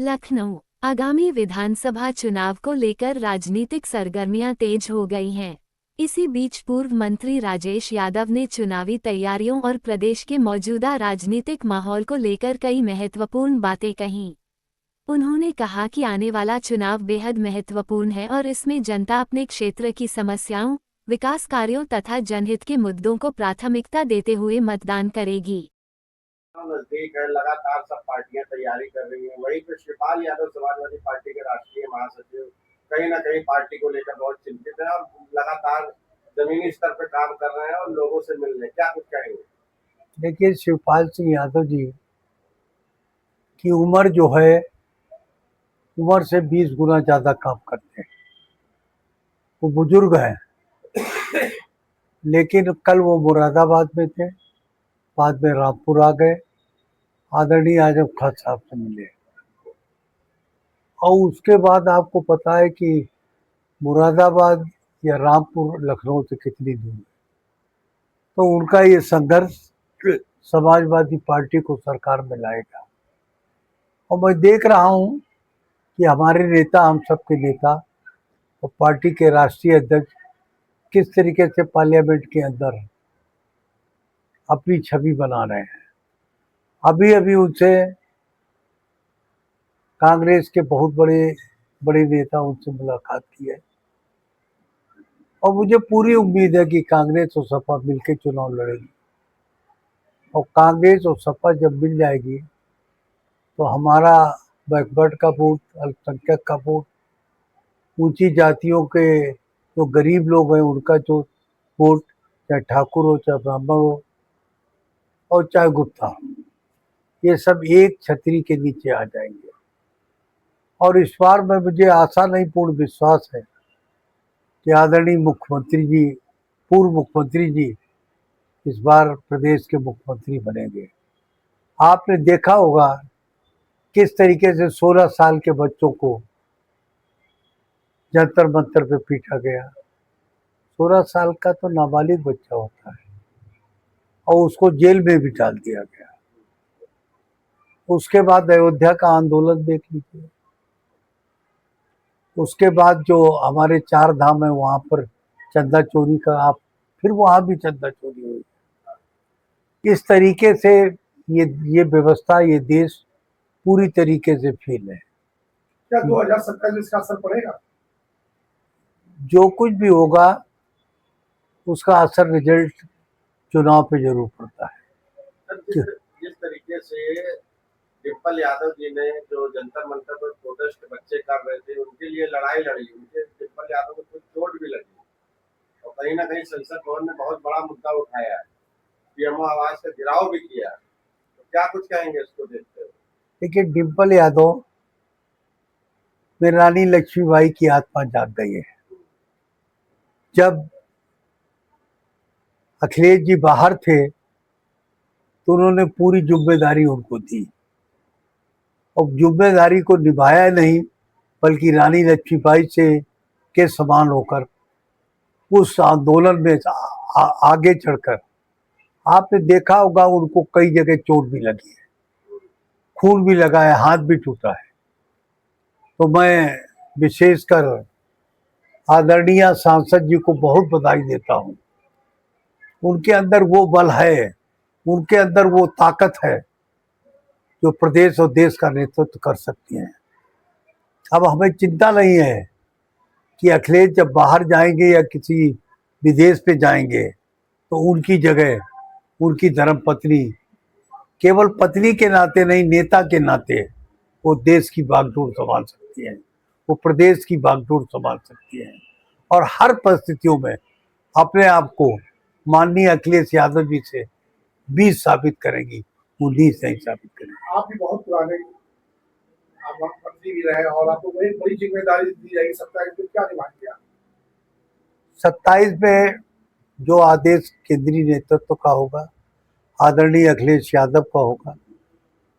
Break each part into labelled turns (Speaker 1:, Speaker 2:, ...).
Speaker 1: लखनऊ। आगामी विधानसभा चुनाव को लेकर राजनीतिक सरगर्मियां तेज हो गई हैं। इसी बीच पूर्व मंत्री राजेश यादव ने चुनावी तैयारियों और प्रदेश के मौजूदा राजनीतिक माहौल को लेकर कई महत्वपूर्ण बातें कहीं। उन्होंने कहा कि आने वाला चुनाव बेहद महत्वपूर्ण है और इसमें जनता अपने क्षेत्र की समस्याओं, विकास कार्यों तथा जनहित के मुद्दों को प्राथमिकता देते हुए मतदान करेगी।
Speaker 2: नजदीक है, लगातार सब पार्टियां तैयारी कर रही हैं। वहीं पे शिवपाल यादव समाजवादी पार्टी के राष्ट्रीय महासचिव कहीं ना कहीं पार्टी को लेकर बहुत चिंतित है और लगातार जमीनी स्तर पर काम कर रहे हैं और लोगों से मिल रहे हैं। क्या कुछ कहेंगे?
Speaker 3: देखिए, शिवपाल सिंह यादव जी की उम्र जो है, उम्र से 20 गुना ज्यादा काम करते हैं। वो बुजुर्ग हैं, लेकिन कल वो मुरादाबाद में थे, बाद में रामपुर आ गए, आदरणीय आजम खान साहब से मिले। और उसके बाद आपको पता है कि मुरादाबाद या रामपुर लखनऊ से कितनी दूर है। तो उनका ये संघर्ष समाजवादी पार्टी को सरकार में लाएगा। और मैं देख रहा हूँ कि हमारे नेता, हम सबके नेता और पार्टी के राष्ट्रीय अध्यक्ष किस तरीके से पार्लियामेंट के अंदर अपनी छवि बना रहे हैं। अभी अभी उनसे कांग्रेस के बहुत बड़े बड़े नेता उनसे मुलाकात की है और मुझे पूरी उम्मीद है कि कांग्रेस और सपा मिलकर चुनाव लड़ेगी। और कांग्रेस और सपा जब मिल जाएगी तो हमारा बैकवर्ड का वोट, अल्पसंख्यक का वोट, ऊंची जातियों के जो गरीब लोग हैं उनका जो वोट, चाहे ठाकुर हो, चाहे ब्राह्मण हो और चाहे गुप्ता हो, ये सब एक छतरी के नीचे आ जाएंगे। और इस बार में मुझे आशा नहीं, पूर्ण विश्वास है कि आदरणीय मुख्यमंत्री जी, पूर्व मुख्यमंत्री जी इस बार प्रदेश के मुख्यमंत्री बनेंगे। आपने देखा होगा किस तरीके से 16 साल के बच्चों को जंतर मंतर पे पीटा गया। 16 साल का तो नाबालिग बच्चा होता है और उसको जेल में भी डाल दिया गया। उसके बाद अयोध्या का आंदोलन देख लीजिए। उसके बाद जो हमारे 4 धाम है वहां पर चंदा चोरी का, आप फिर वहां भी चंदा चोरी हुई। इस तरीके से ये व्यवस्था, ये देश पूरी तरीके से फेल है।
Speaker 2: क्या 2027 में इसका असर पड़ेगा?
Speaker 3: जो कुछ भी होगा उसका असर रिजल्ट चुनाव पे जरूर पड़ता है।
Speaker 2: जिस तरीके से डिम्पल यादव जी ने जो जंतर मंतर पर प्रोटेस्ट बच्चे कर रहे थे, उनके लिए लड़ाई लड़ी, उनके डिम्पल यादव को कुछ चोट भी लगी और कहीं ना कहीं संसद भवन ने बहुत बड़ा मुद्दा उठाया है, पीएमओ आवाज का गिराव भी किया। तो क्या कुछ कहेंगे इसको देखते हुए?
Speaker 3: देखिए, डिम्पल यादव में रानी लक्ष्मीबाई की आत्मा जाग गई है। जब अखिलेश जी बाहर थे तो उन्होंने पूरी जिम्मेदारी उनको दी और जिम्मेदारी को निभाया नहीं, बल्कि रानी लक्ष्मीबाई से के समान होकर उस आंदोलन में आगे चढ़कर, आपने देखा होगा उनको कई जगह चोट भी लगी है, खून भी लगा है, हाथ भी टूटा है। तो मैं विशेषकर आदरणीय सांसद जी को बहुत बधाई देता हूँ। उनके अंदर वो बल है, उनके अंदर वो ताकत है जो प्रदेश और देश का नेतृत्व कर सकती हैं। अब हमें चिंता नहीं है कि अखिलेश जब बाहर जाएंगे या किसी विदेश पे जाएंगे तो उनकी जगह उनकी धर्मपत्नी, केवल पत्नी के नाते नहीं, नेता के नाते वो देश की बागडोर संभाल सकती है, वो प्रदेश की बागडोर संभाल सकती है और हर परिस्थितियों में अपने आप को माननीय अखिलेश यादव जी से 20 साबित करेंगी, 19 नहीं साबित करेंगी।
Speaker 2: आप भी बहुत पुराने, आप मंत्री भी रहे और आपको बड़ी बड़ी जिम्मेदारी दी जाएगी। 27 में क्या निभाएंगे आप?
Speaker 3: 27 में जो आदेश केंद्रीय नेतृत्व का होगा, आदरणीय अखिलेश यादव का होगा,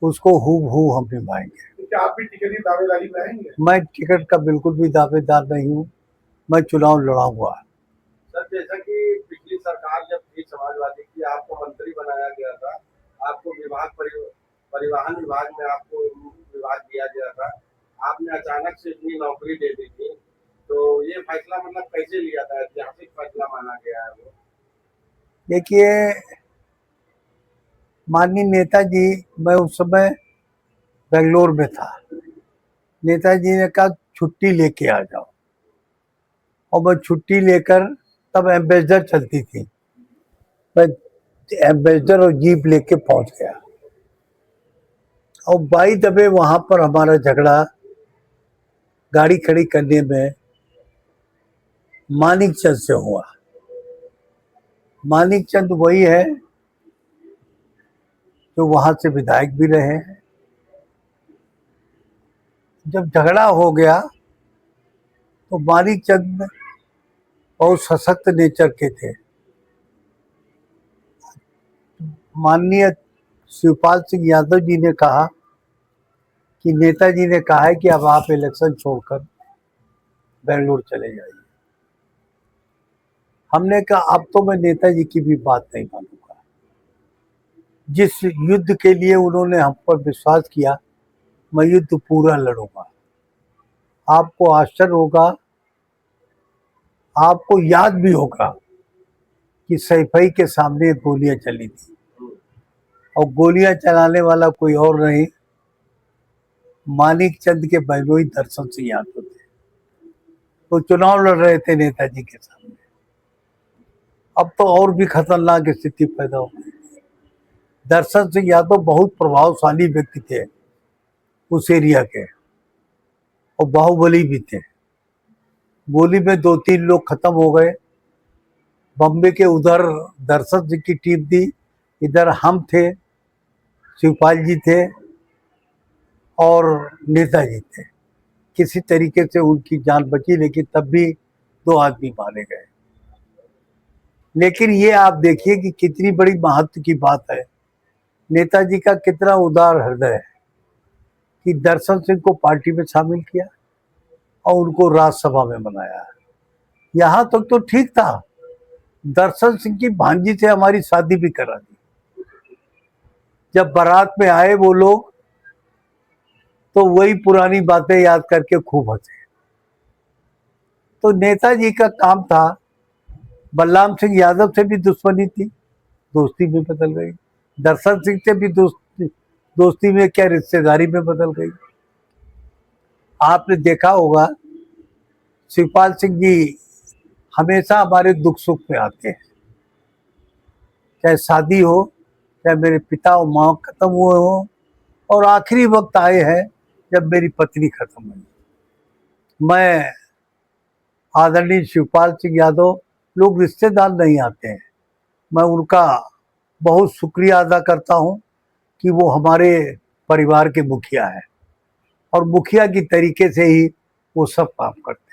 Speaker 3: उसको हूबहू हम निभाएंगे।
Speaker 2: तो क्या आप भी टिकट की दावेदारी में रहेंगे?
Speaker 3: मैं टिकट का बिल्कुल भी दावेदार नहीं हूँ, मैं चुनाव लड़ाऊंगा।
Speaker 2: सर, जैसा कि पिछली सरकार जब थी समाजवादी की, आपको मंत्री बनाया गया था, आपको परिवहन विभाग में आपको विभाग दिया गया था, आपने अचानक से इतनी नौकरी दे दी थी, तो ये फैसला मतलब कैसे लिया था? ऐतिहासिक फैसला माना गया है वो।
Speaker 3: देखिए, माननीय नेताजी, मैं उस समय बेंगलोर में था। नेताजी ने कहा छुट्टी लेके आ जाओ, और मैं छुट्टी लेकर, तब एम्बेसडर चलती थी, मैं एम्बेसडर और जीप लेके पहुंच गया। और बाई दबे वहां पर हमारा झगड़ा गाड़ी खड़ी करने में मानिक चंद से हुआ। मानिक चंद वही है जो वहां से विधायक भी रहे हैं। जब झगड़ा हो गया तो मानिक चंद बहुत सशक्त नेचर के थे। माननीय शिवपाल सिंह यादव जी ने कहा कि नेताजी ने कहा है कि अब आप इलेक्शन छोड़कर बेंगलोर चले जाइए। हमने कहा अब तो मैं नेताजी की भी बात नहीं मानूंगा। जिस युद्ध के लिए उन्होंने हम पर विश्वास किया, मैं युद्ध पूरा लड़ूंगा। आपको आश्चर्य होगा, आपको याद भी होगा कि सैफई के सामने गोलियां चली थी, और गोलियां चलाने वाला कोई और नहीं, मानिक चंद के बहनोई दर्शन सिंह यादव थे। तो चुनाव लड़ रहे थे नेताजी के सामने। अब तो और भी खतरनाक स्थिति पैदा हो गई। दर्शन सिंह यादव बहुत प्रभावशाली व्यक्ति थे उस एरिया के, और बाहुबली भी थे। गोली में 2-3 लोग खत्म हो गए। बम्बे के उधर दर्शन सिंह की टीम थी, इधर हम थे, शिवपाल जी थे और नेताजी थे। किसी तरीके से उनकी जान बची, लेकिन तब भी 2 आदमी मारे गए। लेकिन ये आप देखिए कि कितनी बड़ी महत्व की बात है। नेताजी का कितना उदार हृदय है कि दर्शन सिंह को पार्टी में शामिल किया और उनको राज्यसभा में बनाया। यहाँ तक तो ठीक था, दर्शन सिंह की भांजी से हमारी शादी भी करा दी। जब बारात में आए वो लोग, तो वही पुरानी बातें याद करके खूब हंसे। तो नेताजी का काम था। बलराम सिंह यादव से भी दुश्मनी थी, दोस्ती में बदल गई। दर्शन सिंह से भी दोस्ती में क्या, रिश्तेदारी में बदल गई। आपने देखा होगा, शिवपाल सिंह जी हमेशा हमारे दुख सुख में आते हैं, चाहे शादी हो, चाहे मेरे पिता और माँ खत्म हुए हो, और आखिरी वक्त आए हैं जब मेरी पत्नी खत्म हुई। मैं आदरणीय शिवपाल सिंह यादव, लोग रिश्तेदार नहीं आते हैं, मैं उनका बहुत शुक्रिया अदा करता हूं कि वो हमारे परिवार के मुखिया हैं, और मुखिया की तरीके से ही वो सब काम करते हैं।